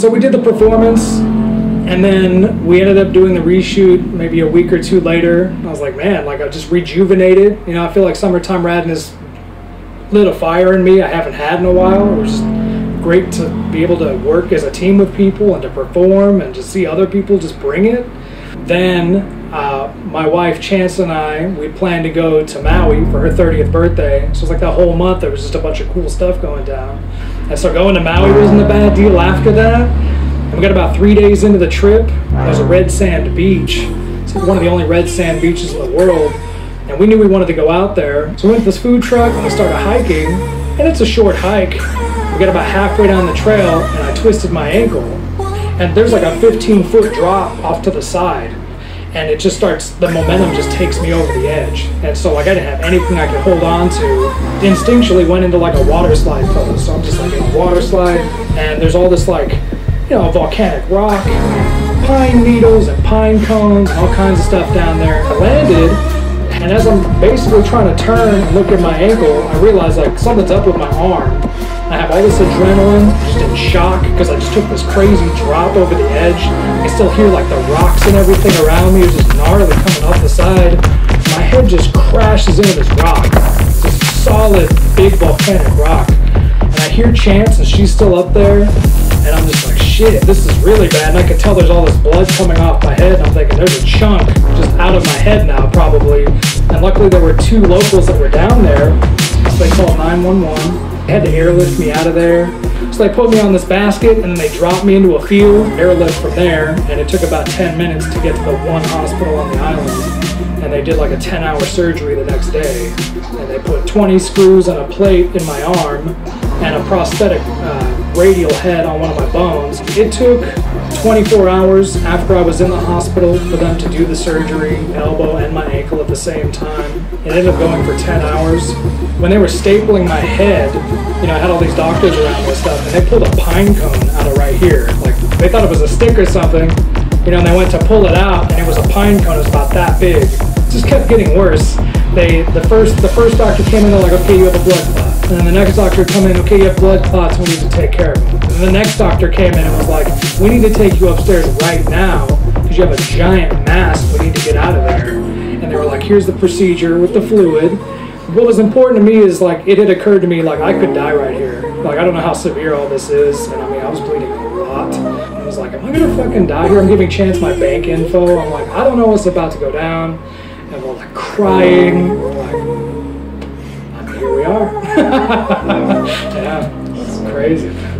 So we did the performance, and then we ended up doing the reshoot maybe a week or two later. I was like, man, like I just rejuvenated. You know, I feel like Summertime Radness lit a fire in me I haven't had in a while. It was just great to be able to work as a team with people and to perform and to see other people just bring it. Then my wife Chance and I, we planned to go to Maui for her 30th birthday. So it was like that whole month there was just a bunch of cool stuff going down. And so going to Maui wasn't a bad deal after that. And we got about 3 days into the trip. There's a red sand beach. It's one of the only red sand beaches in the world. And we knew we wanted to go out there. So we went to this food truck and we started hiking. And it's a short hike. We got about halfway down the trail and I twisted my ankle. And there's like a 15-foot drop off to the side. And it just starts, the momentum just takes me over the edge. And so like I didn't have anything I could hold on to. Instinctually went into like a water slide pose. So I'm just like in a water slide and there's all this like, you know, volcanic rock, pine needles and pine cones and all kinds of stuff down there. I landed and as I'm basically trying to turn and look at my ankle, I realized like something's up with my arm. I have all this adrenaline, just in shock, because I just took this crazy drop over the edge. I still hear like the rocks and everything around me is just gnarly coming off the side. My head just crashes into this rock, this solid, big volcanic rock. And I hear Chance, and she's still up there, and I'm just like, shit, this is really bad. And I can tell there's all this blood coming off my head, and I'm thinking there's a chunk just out of my head now, probably. And luckily there were 2 locals that were down there, so they called 911. They had to airlift me out of there. So they put me on this basket and then they dropped me into a field, airlift from there, and it took about 10 minutes to get to the one hospital on the island. And they did like a 10-hour surgery the next day. And they put 20 screws on a plate in my arm and a prosthetic radial head on one of my bones. It took 24 hours after I was in the hospital for them to do the surgery, elbow and my ankle at the same time. It ended up going for 10 hours. When they were stapling my head, you know, I had all these doctors around me and stuff, and they pulled a pine cone out of right here. Like, they thought it was a stick or something, you know, and they went to pull it out, and it was a pine cone. It was about that big. It just kept getting worse. The first doctor came in, they're like, okay, you have a blood clot. And then the next doctor come in, okay, you have blood clots, we need to take care of them. And then the next doctor came in and was like, we need to take you upstairs right now because you have a giant mass, we need to get out of there. And they were like, here's the procedure with the fluid. What was important to me is like, it had occurred to me like I could die right here. Like, I don't know how severe all this is. And I mean, I was bleeding a lot. And I was like, am I gonna fucking die here? I'm giving Chance my bank info. I'm like, I don't know what's about to go down. And we're like crying. We're like, here we are. Yeah, it's crazy, man.